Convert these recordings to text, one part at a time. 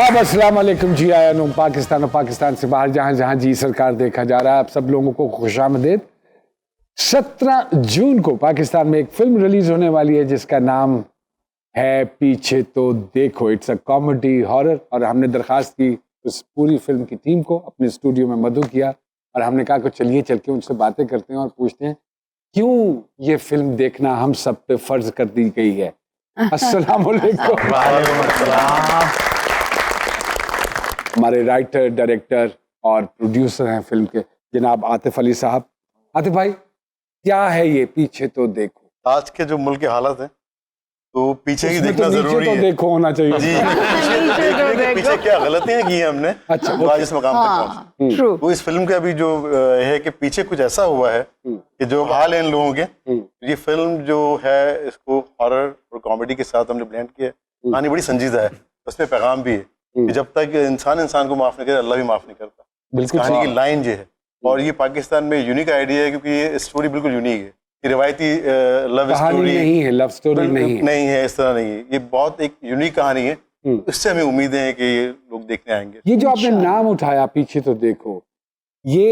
आदाब, अस्सलाम वालेकुम जी। आया हूँ पाकिस्तान और पाकिस्तान से बाहर जहां जहां जी सरकार देखा जा रहा है। आप सब लोगों को खुशामदीद। 17 जून को पाकिस्तान में एक फिल्म रिलीज होने वाली है जिसका नाम है पीछे तो देखो। इट्स अ कॉमेडी हॉरर और हमने दरखास्त की उस पूरी फिल्म की टीम को, अपने स्टूडियो में मधु किया और हमने कहा कि चलिए चल के उनसे बातें करते हैं और पूछते हैं क्यों ये फिल्म देखना हम सब पे फर्ज कर दी गई है। अस्सलाम वालेकुम। हमारे राइटर, डायरेक्टर और प्रोड्यूसर हैं फिल्म के जनाब आतिफ अली साहब। आतिफ भाई, क्या है ये पीछे तो देखो? आज के जो मुल्क के हालत हैं तो पीछे ही देखना तो जरूरी तो है। देखो होना चाहिए जी, पीछे क्या गलतियां की हैं हमने, अच्छा, जो आज इस मकाम तक पहुंचे। तो इस फिल्म का अभी जो है कि पीछे कुछ ऐसा हुआ है कि जो हाल है इन लोगों के, ये फिल्म जो है इसको हॉरर और कॉमेडी के साथ हमने ब्लेंड किया है। कहानी बड़ी संजीदा है, उसमें पैगाम भी है कि जब तक इंसान को माफ नहीं करे अल्लाह भी माफ नहीं करता। इस कहानी की लाइन जो है, और ये पाकिस्तान में यूनिक आइडिया है क्योंकि ये स्टोरी बिल्कुल यूनिक है। ये रिवायती लव स्टोरी नहीं है, लव स्टोरी नहीं है, इस तरह नहीं है। ये बहुत एक यूनिक कहानी है। इससे हमें उम्मीदें हैं कि ये लोग देखने आएंगे। ये जो आपने नाम उठाया पीछे तो देखो, ये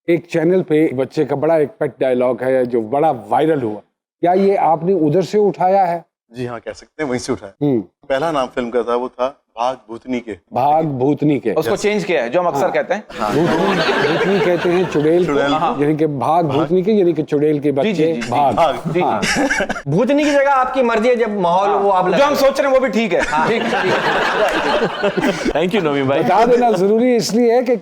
एक चैनल पे बच्चे का बड़ा एक पेट डायलॉग है जो बड़ा वायरल हुआ। क्या ये आपने उधर से उठाया है? जी हाँ, कह सकते हैं वहीं से उठाया। पहला नाम फिल्म का था वो था भाग भूतनी के। भाग भूतनी के, उसको चेंज किया है जो हम अक्सर कहते हैं। भूतनी कहते हैं चुड़ैल को, यानी कि भाग भूतनी के, यानी कि चुड़ैल के बच्चे भाग। भूतनी की जगह आपकी मर्जी है, जब माहौल वो आप जो हम सोच रहे हैं वो भी ठीक है। थैंक यू नवीन भाई। बता देना जरूरी इसलिए है कि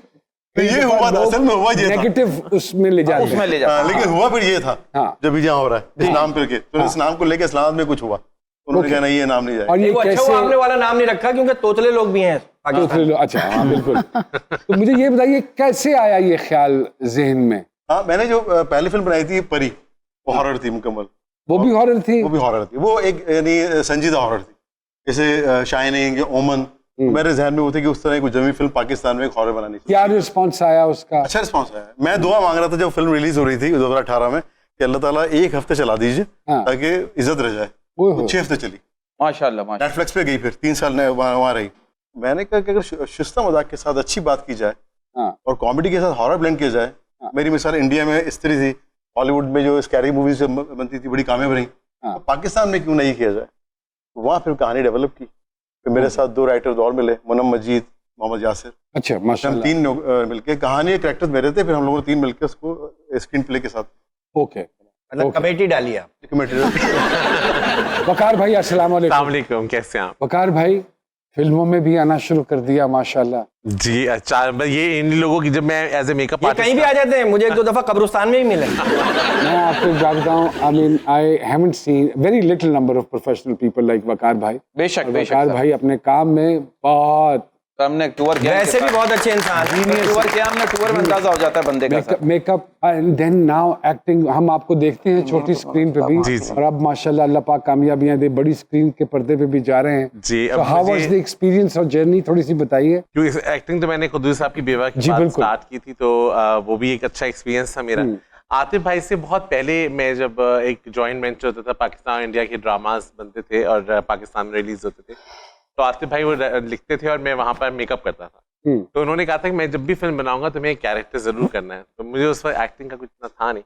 ये हुआ था, असल में हुआ ये था, नेगेटिव उसमें ले जाते उसमें ले जाते। लेकिन हुआ फिर ये था जब यहाँ हो रहा है इस नाम करके, तो इस नाम को लेकर इस्लाम में कुछ हुआ, उन्होंने कहा नहीं ये नाम नहीं जाएगा। और ये अच्छा कैसे वो आपने वाला नाम नहीं रखा क्योंकि तोतले लोग भी हैं पाकिस्तान। अच्छा, हाँ बिल्कुल। तो मुझे ये बताइए कैसे आया ये ख्याल जहन में? हाँ, मैंने जो पहली फिल्म बनाई थी परी, वो हॉरर थी मुकम्मल। वो भी हॉरर थी? वो भी हॉरर थी। वो एक यानी संजीदा हॉरर थी, जैसे शाइनिंग या ओमन। मेरे जहन में वो थे कि उस तरह की जमी फिल्म पाकिस्तान में एक हॉरर बनानी चाहिए। क्या रिस्पॉन्स आया उसका? अच्छा रिस्पॉन्स आया। मैं दुआ मांग रहा था जब फिल्म रिलीज हो रही थी 2018 में कि अल्लाह ताला एक हफ्ते चला दीजिए ताकि इज्जत रह जाए। 6 हफ्ते चली माशाल्लाह। नेटफ्लिक्स पे गई, फिर 3 साल वहाँ रही। मैंने कहा कि अगर शिस्ता मजाक के साथ अच्छी बात की जाए और कॉमेडी के साथ हॉरर ब्लेंड किया जाए। मेरी मिसाल इंडिया में इस तरह थी, हॉलीवुड में जो स्कैरी मूवीज बनती थी बड़ी कामयाब रही, तो पाकिस्तान में क्यों नहीं किया जाए? वहाँ फिर कहानी डेवलप की। फिर मेरे साथ 2 राइटर और मिले, मुनम मजीद, मोहम्मद यासिर। अच्छा, माशाल्लाह। हम 3 लोग मिलके, कहानी कैरेक्टर्स मेरे थे, फिर हम लोगों ने 3 मिलकर उसको स्क्रीन प्ले के साथ ओके, मतलब कमेटी डाली आप। वकार भाई अस्सलाम वालेकुम। कैसे हैं आप? वकार भाई फिल्मों में भी आना शुरू कर दिया माशाल्लाह। जी अच्छा, ये इन लोगों की जब मैं एज ए मेकअप आर्टिस्ट कहीं भी आ जाते हैं, मुझे 1-2 दफा कब्रिस्तान में भी मिले। मैं आपको जानता हूँ, I mean I haven't seen very little number of professional people like Waqar भाई। बेशक वकार भाई अपने काम में बहुत, हमने टूर किया, वैसे भी बहुत अच्छे इंसान। टूर किया हमने, टूर में अंदाजा हो जाता है बंदे का। Makeup and then now acting. हम आपको देखते हैं छोटी स्क्रीन पे भी, और अब माशाल्लाह अल्लाह पाक कामयाबियां दे, बड़ी स्क्रीन के पर्दे पे भी जा रहे हैं जी। तो हाउ वाज द एक्सपीरियंस और जर्नी, थोड़ी सी बताइए। क्योंकि एक्टिंग तो मैंने खुद साहब की बेवा के बाद स्टार्ट की थी, तो वो भी एक अच्छा एक्सपीरियंस था मेरा। आतिफ भाई से बहुत पहले मैं जब एक जॉइंट वेंचर होता था, पाकिस्तान इंडिया के ड्रामास बनते थे और पाकिस्तान में रिलीज होते थे, तो आतिफ भाई वो लिखते थे और मैं वहाँ पर मेकअप करता था। तो उन्होंने कहा था कि मैं जब भी फिल्म बनाऊंगा तो मैं एक कैरेक्टर जरूर करना है। तो मुझे उस वक्त एक्टिंग का कुछ इतना था नहीं,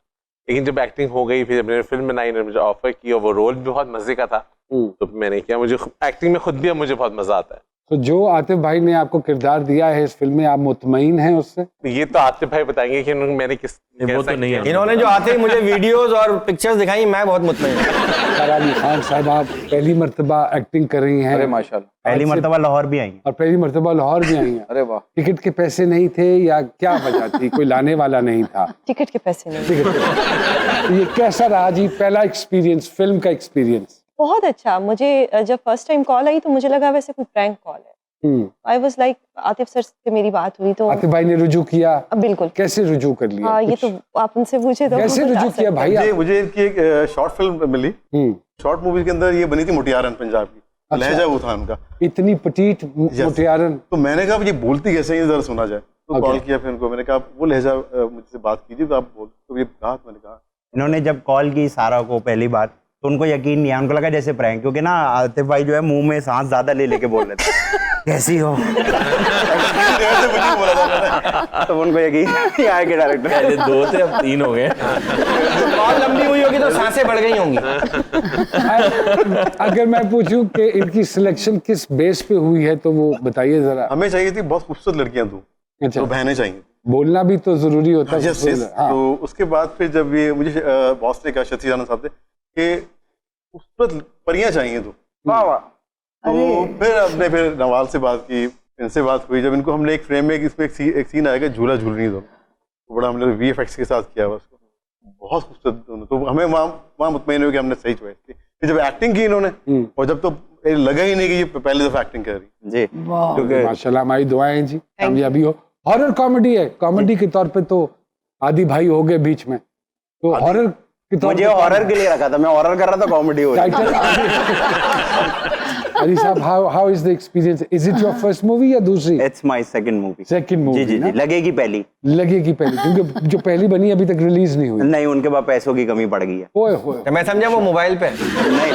लेकिन जब एक्टिंग हो गई, फिर जब मैंने फिल्म बनाई, मुझे ऑफर की और वो रोल भी बहुत मजे का था, तो मैंने किया। मुझे एक्टिंग में खुद भी अब मुझे बहुत मजा आता है। तो जो आतिफ भाई ने आपको किरदार दिया है इस फिल्म में, आप मुतमईन हैं उससे? ये तो आतिफ भाई बताएंगे कि मैंने किस वो तो नहीं है। इन्होंने जो आते ही मुझे वीडियोस और पिक्चर्स दिखाई, मैं बहुत मुतमईन हूं। सारा अली खान साहब, आप पहली मर्तबा एक्टिंग कर रही हैं। अरे माशाल्लाह, पहली मर्तबा लाहौर भी आई और पहली मर्तबा लाहौर भी आई हैं। अरे वाह। टिकट के पैसे नहीं थे या क्या वजह थी? कोई लाने वाला नहीं था? टिकट के पैसे नहीं। टिकट के पैसे। ये कैसा रहा जी पहला एक्सपीरियंस, फिल्म का एक्सपीरियंस? बहुत अच्छा। मुझे जब फर्स्ट टाइम कॉल आई तो मुझे लगा वैसे कोई प्रैंक कॉल है। I was like, Atif sir से मेरी बात हुई तो आतिफ भाई ने रुजू किया? बिल्कुल। कैसे रुजू कर लिया? हाँ, ये तो आप उनसे पूछे तो कैसे रुजू किया भाई? मुझे इनकी एक शॉर्ट फिल्म मिली, शॉर्ट मूवी के अंदर ये बनी थी मुटियारन, पंजाब की लहजा वो था उनका, इतनी पटीट मुटियारन। तो मैंने कहा ये बोलती कैसे है, जरा सुना जाए। तो कॉल किया फिर उनको, मैंने कहा वो लहजा मुझसे बात कीजिए तो आप बोल। तो ये कहा, मैंने कहा। इन्होंने जब कॉल की सारा को पहली बार, तो उनको यकीन नहीं आया, उनको लगा जैसे प्रैंक, क्योंकि ना आतिफ भाई जो है मुंह में सांस ज्यादा ले लेके बोल रहे थे। कैसी हो? देर से मुझे बोला था मैंने। तो उनको यकीन नहीं आया कि डायरेक्टर पहले 2 थे अब 3 हो गए। बहुत लंबी हुई होगी तो सांसें बढ़ गई होंगी। अगर मैं पूछूं कि इनकी सिलेक्शन किस बेस पे हुई है तो वो बताइए जरा। हमें चाहिए थी बहुत खूबसूरत लड़कियां तू, अच्छा, तो बहनें चाहिए। बोलना भी तो जरूरी होता है। Yes yes. हाँ। तो उसके बाद फिर जब ये मुझे बॉस ने कहा, शशि जाना साहब ने, कि खूबसूरत परियां चाहिए तू। वाह वाह। तो फिर हमने फिर नवाल से बात की, इनसे बात हुई। जब इनको हमने एक फ्रेम में इसमें एक सीन आएगा झूला झूल रही दो, तो बड़ा हमने VFX के साथ किया हुआ उसको, बहुत खूबसूरत दोनों। तो हमें वहाँ मुतमईन हुए कि हमने सही चॉइस की। फिर जब एक्टिंग की इन्होंने, और जब तो लगा ही नहीं कि ये पहली दफा एक्टिंग कर रही जी, क्योंकि माशाल्लाह, हमारी दुआएं हैं जी, कामयाबी हो। हॉरर कॉमेडी है, कॉमेडी के तौर पे तो आदि भाई हो गए बीच में, तो हॉरर के तौर मुझे हॉरर के लिए रखा था, मैं हॉरर कर रहा था, कॉमेडी हो रही। अली साहब, how is the experience? Is it your first movie या दूसरी? It's my second movie. Second movie? जी जी जी, लगेगी पहली। लगेगी पहली, क्योंकि जो पहली बनी अभी तक रिलीज नहीं हुई। नहीं, उनके पास पैसों की कमी पड़ गई है। ओए होए। तो मैं समझा वो मोबाइल पे। नहीं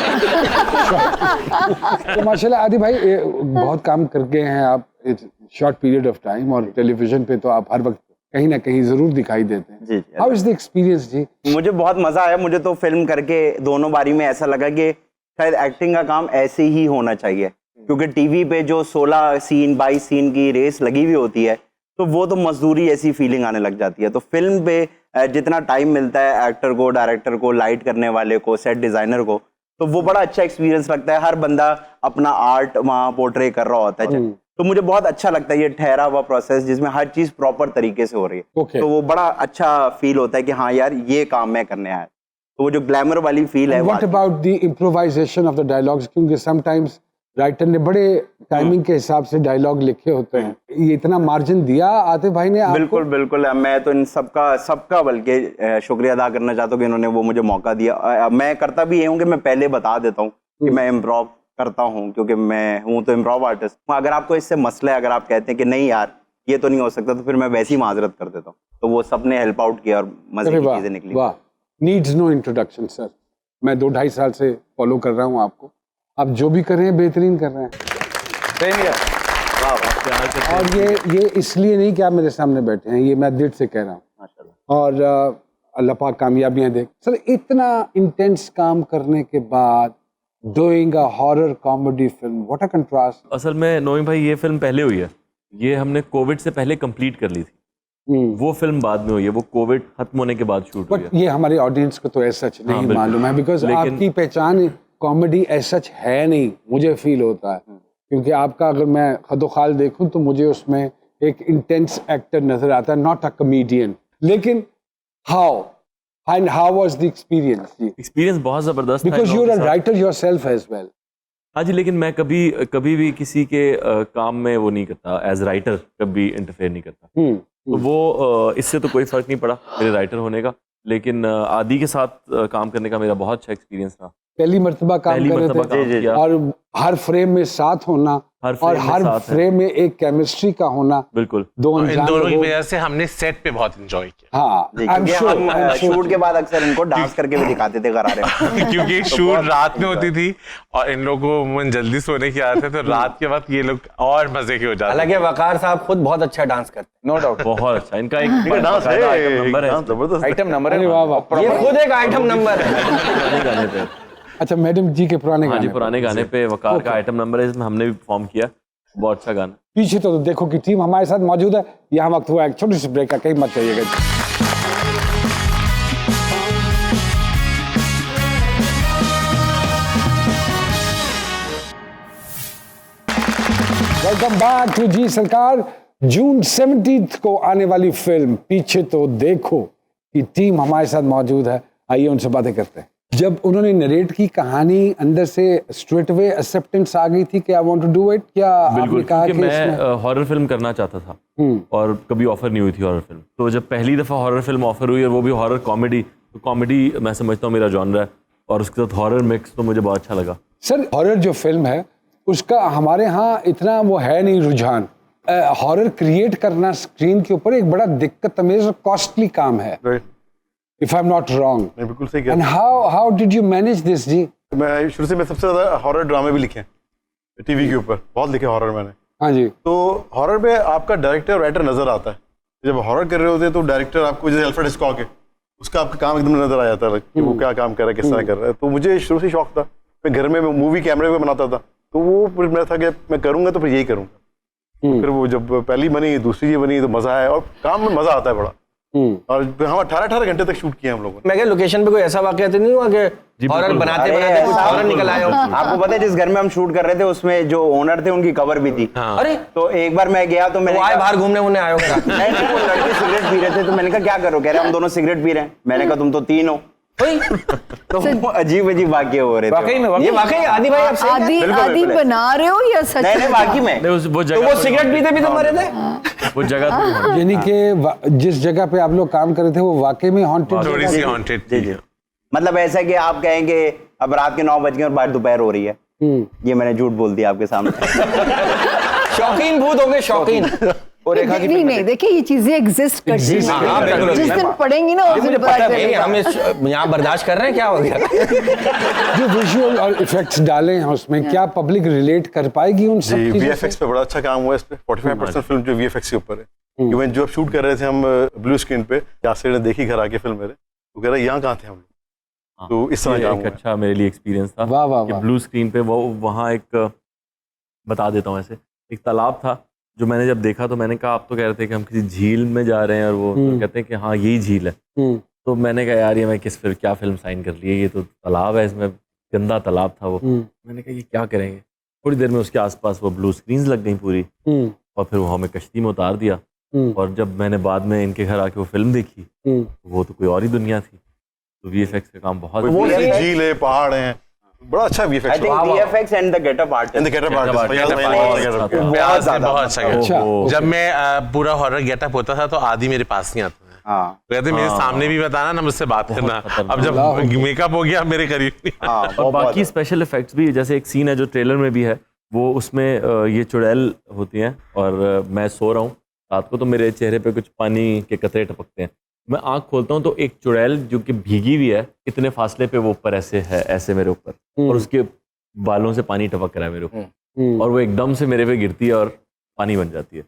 तो माशाल्लाह आदि भाई बहुत काम करके हैं आप शॉर्ट पीरियड ऑफ टाइम, और टेलीविजन पे तो आप हर वक्त कहीं ना कहीं जरूर दिखाई देते हैं। जी, हाउ इज द एक्सपीरियंस जी? मुझे बहुत मजा आया। मुझे तो फिल्म करके दोनों बारी में ऐसा लगा कि शायद एक्टिंग का काम ऐसे ही होना चाहिए, क्योंकि टीवी पे जो 16 सीन 22 सीन की रेस लगी हुई होती है, तो वो तो मजदूरी ऐसी फीलिंग आने लग जाती है। तो फिल्म पे जितना टाइम मिलता है एक्टर को, डायरेक्टर को, लाइट करने वाले को, सेट डिजाइनर को, तो वो बड़ा अच्छा एक्सपीरियंस लगता है। हर बंदा अपना आर्ट वहाँ पोर्ट्रे कर रहा होता है, तो मुझे बहुत अच्छा लगता है ये ठहरा हुआ प्रोसेस जिसमें हर चीज प्रॉपर तरीके से हो रही है। Okay. तो वो बड़ा अच्छा फील होता है कि हाँ यार ये काम मैं करने आया। तो वो जो ग्लैमर वाली फील है। What about the improvisation of the dialogues? क्योंकि समटाइम्स राइटर ने बड़े टाइमिंग के हिसाब से डायलॉग लिखे होते हैं, ये इतना मार्जिन दिया आतिफ भाई ने आपको? बिल्कुल बिल्कुल। मैं तो इन सबका बल्कि शुक्रिया अदा करना चाहता हूँ कि इन्होंने वो मुझे मौका दिया। मैं करता भी ये हूँ कि मैं पहले बता देता हूँ कि मैं इम्प्रोव करता हूँ, क्योंकि मैं हूँ तो इम्प्रोव आर्टिस्ट। अगर आपको इससे मसला है, अगर आप कहते हैं कि नहीं यार ये तो नहीं हो सकता, तो फिर मैं वैसी माजरत कर देता हूँ। तो वो सबने हेल्प आउट किया और मजे की चीजें निकली। वाह, नीड्स नो इंट्रोडक्शन सर। मैं 2-2.5 साल से फॉलो कर रहा हूँ आपको, आप जो भी कर रहे हैं बेहतरीन कर रहे हैं। और ये इसलिए नहीं कि आप मेरे सामने बैठे हैं, ये मैं दिल से कह रहा हूँ। माशाल्लाह। और अल्लाह पाक कामयाबियां दे। सर, इतना इंटेंस काम करने के बाद doing a horror comedy film, what a contrast. असल में नोईम भाई ये फिल्म पहले हुई है, ये हमने कोविड से पहले कंप्लीट कर ली थी। वो फिल्म बाद में हुई है, वो कोविड खत्म होने के बाद शूट हुई है। बट ये हमारे ऑडियंस को तो ऐसा नहीं बिल्कुल। मालूम है, बिकॉज आपकी पहचान कॉमेडी ऐसा है नहीं, मुझे फील होता है। क्योंकि आपका अगर मैं खदोखाल देखूं तो मुझे उसमें एक इंटेंस एक्टर नजर आता है, नॉट अ कॉमेडियन। लेकिन how was the experience? Experience बहुत जबरदस्त था। Because you are a writer yourself as well. हाँ जी, लेकिन मैं कभी भी किसी के काम में वो नहीं करता, एज राइटर कभी इंटरफेयर नहीं करता। तो वो इससे तो कोई फर्क नहीं पड़ा मेरे राइटर होने का, लेकिन आदि के साथ काम करने का मेरा बहुत अच्छा एक्सपीरियंस रहा। पहली मर्तबा काम कर रहे थे, और हर फ्रेम में साथ होना, और हर फ्रेम में एक केमिस्ट्री का होना। बिल्कुल। इन दोनों की वजह से हमने सेट पे बहुत एंजॉय किया। हाँ, हम शूट के बाद अक्सर इनको डांस करके भी दिखाते थे गरारे में। क्योंकि शूट रात में होती थी और इन लोगों को अमूमन जल्दी सोने की आदत है, तो रात के वक्त ये लोग और मजे के हो जाते। हालांकि वकार साहब खुद बहुत अच्छा डांस करते हैं, नो डाउट। बहुत अच्छा, इनका एक डांस है, नंबर है, जबरदस्त आइटम नंबर है। अरे वाह वाह। ये खुद एक आइटम नंबर है। पुराने गाने पे। अच्छा, मैडम जी के पुराने हाँ जी, गाने पुराने गाने पे वकार का आइटम नंबर है, इसमें हमने भी परफॉर्म किया। बहुत अच्छा गाना। पीछे तो देखो कि टीम हमारे साथ मौजूद है। यहाँ वक्त हुआ एक छोटी सी ब्रेक का, कहीं मत जाइएगा। Welcome back to G Sarkar. June 17 को आने वाली फिल्म पीछे तो देखो की टीम हमारे साथ मौजूद है। आइए उनसे बातें करते हैं। जब उन्होंने नरेट की कहानी, अंदर से स्ट्रेट अवे एक्सेप्टेंस आ गई थी कि I want to do it? क्या आपने कहा कि मैं हॉरर फिल्म करना चाहता था और कभी ऑफर नहीं हुई थी हॉरर फिल्म। तो जब पहली दफा हॉरर फिल्म ऑफर हुई और वो भी हॉरर कॉमेडी, तो कॉमेडी मैं समझता हूँ मेरा जॉनर है, और उसके साथ हॉरर मिक्स, तो मुझे बहुत अच्छा लगा। सर, हॉरर जो फिल्म है उसका हमारे यहाँ इतना वो है नहीं रुझान। हॉरर क्रिएट करना स्क्रीन के ऊपर एक बड़ा दिक्कत अमेज और कॉस्टली काम है, if I'm not wrong. नहीं, बिल्कुल सही कह And how did you manage this जी? मैं शुरू से सबसे ज्यादा हॉरर ड्रामे भी लिखे हैं टीवी के ऊपर, बहुत लिखे हॉरर मैंने। हाँ जी। तो हॉरर में आपका डायरेक्टर राइटर नजर आता है। जब हॉरर कर रहे होते हैं तो डायरेक्टर आपको, जैसे अल्फ्रेड हिचकॉक है, उसका आपका काम एकदम नजर आ जाता है कि वो क्या काम कर रहा है, किस तरह कर रहा है। तो मुझे शुरू से शौक था, मैं घर में मूवी कैमरे में बनाता था, तो वो फिर मेरा था कि मैं करूंगा तो फिर यही करूंगा। तो फिर वो जब पहली बनी, दूसरी जी बनी, तो मजा आया और काम में मजा आता है बड़ा। और हम 18 घंटे तक शूट किए हम लोगों ने। मैं क्या लोकेशन पे कोई ऐसा वाकया तो नहीं हुआ कि हॉरर बनाते बनाते कुछ हॉरर निकल आया हो? आपको पता है जिस घर में हम शूट कर रहे थे उसमें जो ओनर थे उनकी कवर भी थी। अरे तो एक बार मैं गया तो मैंने आए बाहर घूमने उन्हें आए होगा। नहीं, वो लड़के सिगरेट पी रहे थे, तो मैंने कहा क्या करो, कह रहे हम दोनों सिगरेट पी रहे हैं। मैंने कहा तुम तो 3 हो। तो अजीब अजीब वाक्य हो रहे थे। वाकई में ये वाकई आदि भाई आप आदि बना रहे हो या सच? नहीं वाकई में तो वो सिगरेट पीते भी तो मरे थे। वो जगह तो यानी कि जिस जगह पे आप लोग काम कर रहे थे वो वाकई में हॉन्टेड, थोड़ी सी हॉन्टेड थी। मतलब ऐसा कि आप कहेंगे अब रात के 9 बज गए और बाहर दोपहर हो रही है। ये मैंने झूठ बोल दिया आपके सामने। शौकीन भूत होंगे, शौकीन। और रेखा की नहीं देखिए ये चीजें एग्जिस्ट करती हैं, बिल्कुल। जिस दिन पढ़ेंगी ना उस दिन पता चलेगा। हम यहाँ बर्दाश्त कर रहे हैं, क्या हो गया? जो विजुअल और इफेक्ट्स डाले हैं उसमें, क्या पब्लिक रिलेट कर पाएगी उन सब चीजों से? वीएफएक्स पे बड़ा अच्छा काम हुआ है। इस पे 45% फिल्म जो वीएफएक्स के ऊपर है। इवन जो शूट कर रहे थे हम ब्लू स्क्रीन पे, यासिर ने देखी घर आके फिल्म मेरे, वो कह रहा यहाँ कहाँ थे हम लोग। तो इस तरह एक अच्छा मेरे लिए एक्सपीरियंस था। वाह वाह वाह। ब्लू स्क्रीन पे वो वहाँ एक बता देता हूँ, ऐसे एक तालाब था जो मैंने जब देखा तो मैंने कहा, आप तो कह रहे थे कि हम किसी झील में जा रहे हैं, और वो तो कहते हैं कि हाँ यही झील है। तो मैंने कहा यार ये मैं क्या फिल्म साइन कर ली है, ये तो तालाब है, इसमें गंदा तालाब था वो। मैंने कहा ये क्या करेंगे। थोड़ी देर में उसके आसपास वो ब्लू स्क्रीन्स लग गई पूरी, और फिर वो हमें कश्ती में उतार दिया। और जब मैंने बाद में इनके घर आके वो फिल्म देखी, वो तो कोई और ही दुनिया थी। तो वीएफएक्स का काम बहुत, झील है, पहाड़ है, बड़ा अच्छा VFX. I think VFX and the getup artist, and the getup artist बहुत अच्छा। जब मैं पूरा हॉरर गेटअप होता था तो आदि मेरे पास नहीं आता था। कहते मेरे सामने भी बताना ना, मुझसे बात करना। अब जब मेकअप हो गया मेरे करीब नहीं। और बाकी स्पेशल इफेक्ट्स भी, जैसे एक सीन है जो ट्रेलर में भी है, वो उसमें ये चुड़ैल होती हैं और मैं सो रहा हूँ रात को, तो मेरे चेहरे पे कुछ पानी के कतरे टपकते हैं। मैं आंख खोलता हूँ तो एक चुड़ैल जो कि भीगी हुई है, इतने फासले पे वो ऊपर ऐसे है, ऐसे मेरे ऊपर, और उसके बालों से पानी टपक रहा है मेरे ऊपर, और वो एकदम से मेरे पे गिरती है और पानी बन जाती है।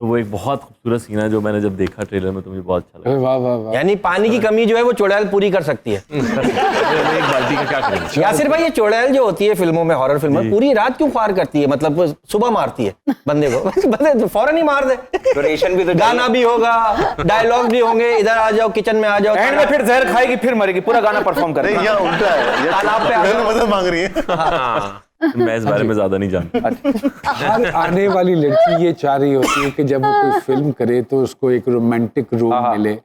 तो वो एक बहुत खूबसूरत सीन है जो मैंने जब देखा ट्रेलर में तो मुझे बहुत अच्छा लगा। वाह वाह वाह। यानी पानी की कमी जो है वो चुड़ैल पूरी कर सकती है। एक बाल्टी का क्या करेंगे। यासिर भाई, ये चुड़ैल जो होती है फिल्मों में, हॉरर फिल्मों में, पूरी रात क्यों फार करती है? मतलब वो सुबह मारती है बंदे को, बंदे तो फौरन ही मार दे। ड्यूरेशन भी तो गाना भी होगा, डायलॉग भी होंगे, इधर आ जाओ, किचन में आ जाओ, एंड में फिर जहर खाएगी, फिर मरेगी, पूरा गाना परफॉर्म करेगी। नहीं, यहाँ उल्टा है, तालाब पे आ जाओ। मदद मांग रही है। मैं इस बारे में ज्यादा नहीं जानता। हर आने वाली लड़की ये चाह रही होती है कि जब वो कोई फिल्म करे तो उसको एक रोमांटिक रोल मिले,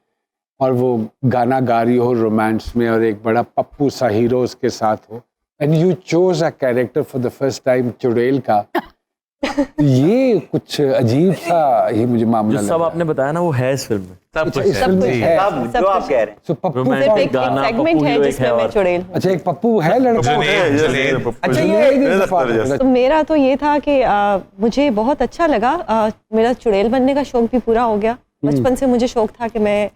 और वो गाना गा रही हो रोमांस में, और एक बड़ा पप्पू सा हीरो उसके साथ हो। And you chose a character for the first time, चुड़ैल का। ये कुछ अजीब सा ही मुझे मामला जो सब आपने बताया ना वो है इस फिल्म में। सब कुछ इस फिल्म में है। जो आप कह रहे हैं। तो पप्पू रोमांटिक एक गाना, सेगमेंट है पप्पू हीरो एक जिसमें है मैं और चुड़ैल हूँ। अच्छा, एक पप्पू है लड़का। अच्छा, ये तो मेरा तो ये था कि मुझे बहुत अच्छा लगा। मेरा चुड़ैल बनने का शौक भी पूरा हो गया। बचपन से मुझे शौक था कि मैं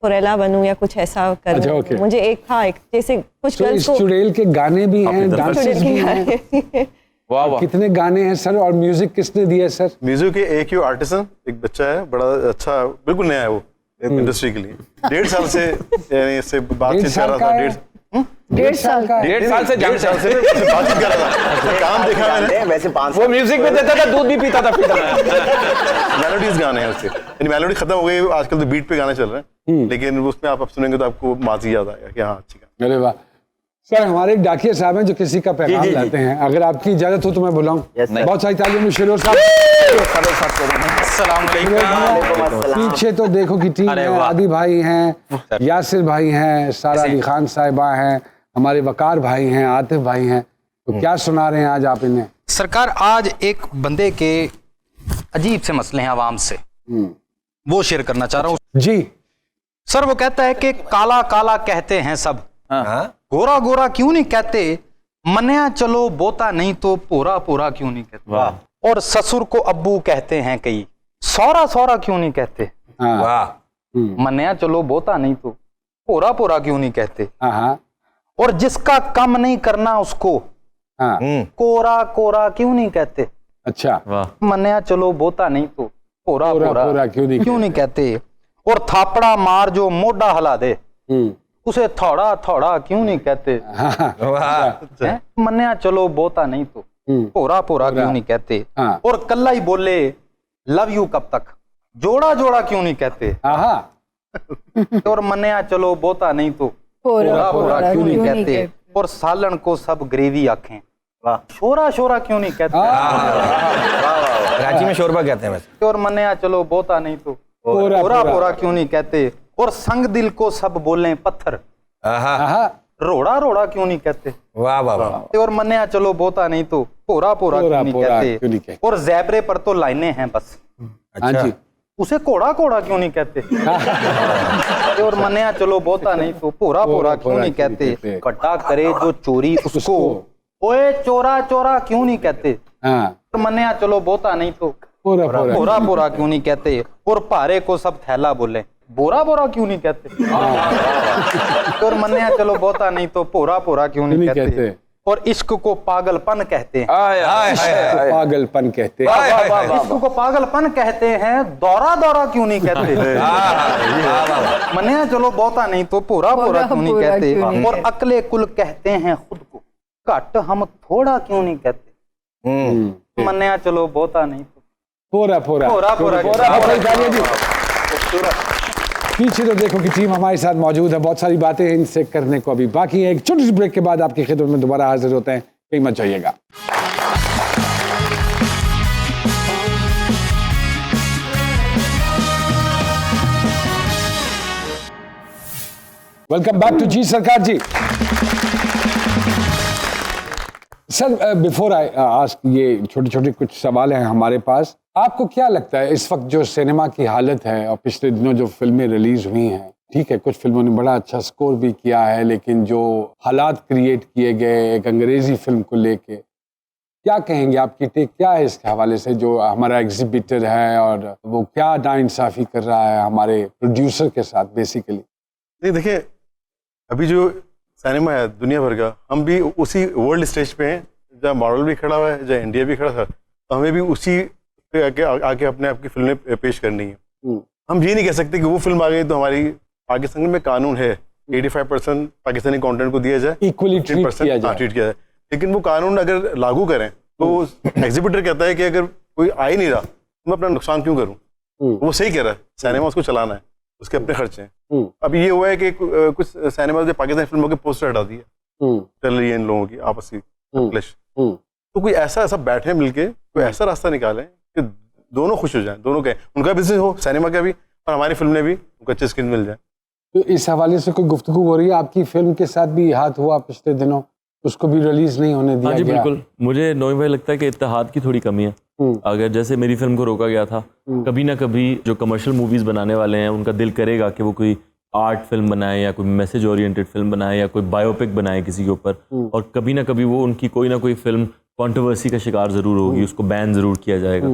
पुरेला बनूं या कुछ ऐसा करूं। अच्छा, okay. मुझे एक था, एक जैसे कुछ तो गर्ल्स इस को चुड़ैल के गाने भी हैं, डांसेस चुड़ैल भी के हैं। गाने। वाह वाह। कितने गाने हैं सर, और म्यूजिक किसने दिया सर? म्यूजिक के AQ आर्टिसन, एक बच्चा है, बड़ा अच्छा, बिल्कुल नया है वो इंडस्ट्री के लिए। 1.5 साल से यानी इससे बातचीत कर रहा था। 1.5 साल का है। 1.5 साल से 1.5 साल से बातचीत कर रहा था। काम देखा मैंने, वैसे 5 वो म्यूजिक भी देता था, दूध भी पीता था। मेलोडीज गाने हैं उसके, यानी मेलोडी खत्म हो गई, आजकल तो बीट पे गाने चल रहे हैं, लेकिन उसमें आप सुनेंगे तो आपको माजी याद आएगा कि हाँ अच्छी गाना। अरे वाह सर, हमारे एक डाकिया साहब हैं जो किसी का पैगाम लाते हैं। अगर आपकी इजाजत हो तो मैं बुलाऊं। बहुत सारी तालियों में शेरोर साहब। पीछे तो देखो कि टीम है, आदि भाई हैं, यासिर भाई हैं, सारा अली खान साहिबा हैं, हमारे वकार भाई हैं, आतिफ भाई हैं। तो क्या सुना रहे हैं आज आप इन्हें? सरकार, आज एक बंदे के अजीब से मसले हैं आवाम से, वो शेयर करना चाह रहा हूँ जी। सर। वो कहता है कि काला काला कहते हैं सब, गोरा गोरा क्यों नहीं कहते, मन्या चलो बोता नहीं तो पोरा पोरा क्यों नहीं कहते, और ससुर को अब्बू कहते हैं कई, सौरा सौरा क्यों नहीं कहते, मन्या चलो बोता नहीं तो पोरा पोरा क्यों नहीं कहते, और जिसका कम नहीं करना उसको कोरा कोरा क्यों नहीं कहते। अच्छा, वाह। मन्या चलो बोता नहीं तो पोरा पोरा पोरा पोरा क्यों नहीं कहते। और थापड़ा मार जो मोढा हला दे हम्म, उसे थोड़ा थोड़ा क्यों नहीं कहते। हैं? मन्या चलो बोता नहीं तो पोरा पोरा क्यों नहीं कहते। हाँ। और कल्ला ही बोले लव यू कब तक जोड़ा जोड़ा क्यों नहीं कहते। आहा, और मन्या चलो बोता नहीं तो पोरा पोरा क्यों नहीं कहते। और सालन को सब ग्रेवी आखें शोरा शोरा क्यों नहीं कहते। रांची में शोरबा कहते हैं वैसे। और मन्या चलो बोता नहीं तो पोरा पोरा पोरा पोरा क्यों नहीं कहते। और संग दिल को सब बोले पत्थर आहा, आहा, रोड़ा रोड़ा क्यों नहीं कहते। वाह वाह वाह। और मन्या चलो बोता नहीं तो पोरा पोरा पोरा क्यों नहीं पोरा क्यों नहीं कहते। कहते। और जैबरे पर तो लाइनें हैं बस हाँ जी, उसे कोड़ा कोड़ा क्यों नहीं कहते। और मन्या चलो बोता नहीं तो पोरा पोरा क्यों नहीं कहते। कटा करे जो चोरी उसको ओए चोरा चोरा क्यों नहीं कहते। हाँ, और मन्या चलो बोता नहीं तो पोरा पोरा पोरा पोरा क्यों नहीं कहते। और पारे को सब थैला बोले बोरा बोरा क्यों नहीं कहते। और मन्या चलो बोता नहीं तो पोरा पोरा क्यों नहीं कहते। और इश्क को पागलपन कहते हैं। पागलपन कहते हैं। इश्क को पागलपन कहते हैं दौरा दौरा क्यों नहीं कहते। मन्या चलो बोता नहीं तो पोरा पोरा क्यों नहीं कहते। और अकले कुल कहते हैं खुद को घट हम थोड़ा क्यों नहीं कहते। मन्या चलो बोता नहीं तो पोरा पोरा पोरा पोरा पीछे तो देखो कि टीम हमारे साथ मौजूद है, बहुत सारी बातें इनसे करने को अभी बाकी है। एक छोटी सी ब्रेक के बाद आपकी खिदमत में दोबारा हाजिर होते हैं, कहीं मत जाइएगा। वेलकम बैक टू जी सरकार जी। सर, बिफोर आई आस्क, ये छोटे छोटे कुछ सवाल हैं हमारे पास। आपको क्या लगता है इस वक्त जो सिनेमा की हालत है, और पिछले दिनों जो फिल्में रिलीज हुई हैं, ठीक है कुछ फिल्मों ने बड़ा अच्छा स्कोर भी किया है, लेकिन जो हालात क्रिएट किए गए एक अंग्रेजी फिल्म को लेके, क्या कहेंगे, आपकी टेक क्या है इसके हवाले से। जो हमारा एग्जिबिटर है और वो क्या नाइंसाफी कर रहा है हमारे प्रोड्यूसर के साथ बेसिकली। नहीं देखिए, अभी जो सिनेमा है दुनिया भर का, हम भी उसी वर्ल्ड स्टेज पे हैं जहाँ मॉडल भी खड़ा हुआ है, जहाँ इंडिया भी खड़ा था, तो हमें भी उसी पे आके अपने आप की फिल्में पेश करनी है। हम ये नहीं कह सकते कि वो फिल्म आ गई तो हमारी पाकिस्तान में कानून है 85% पाकिस्तानी कंटेंट को दिया जाए, इक्वली ट्रीट किया जाए। लेकिन वो कानून अगर लागू करें तो एग्जिबिटर कहता है कि अगर कोई आ ही नहीं रहा तो मैं अपना नुकसान क्यों करूँ। वो सही कह रहा है, सिनेमा उसको चलाना है, उसके अपने खर्चे हैं। अब ये हुआ है कि कुछ सिनेमा ने पाकिस्तानी फिल्मों के पोस्टर हटा दिए, चल रही है इन लोगों की आपसी क्लैश। तो कोई ऐसा बैठे मिलके कोई ऐसा रास्ता निकालें कि दोनों खुश हो जाएं, दोनों के उनका बिजनेस हो, सिनेमा का भी और हमारी फिल्म ने भी उनको अच्छी स्क्रीन मिल जाए। तो इस हवाले से कोई गुफ्तगू हो रही है? आपकी फिल्म के साथ भी हाथ हुआ पिछले दिनों, उसको भी रिलीज नहीं होने दिया हाँ जी गया। बिल्कुल, मुझे नोई भाई लगता है कि इत्तेहाद की थोड़ी कमी है। अगर जैसे मेरी फिल्म को रोका गया था, कभी ना कभी जो कमर्शियल मूवीज बनाने वाले हैं उनका दिल करेगा कि वो कोई आर्ट फिल्म बनाए या कोई मैसेज ओरिएंटेड फिल्म बनाए या कोई बायोपिक बनाए किसी के ऊपर, और कभी ना कभी वो उनकी कोई ना कोई फिल्म कंट्रोवर्सी का शिकार जरूर होगी, उसको बैन जरूर किया जाएगा।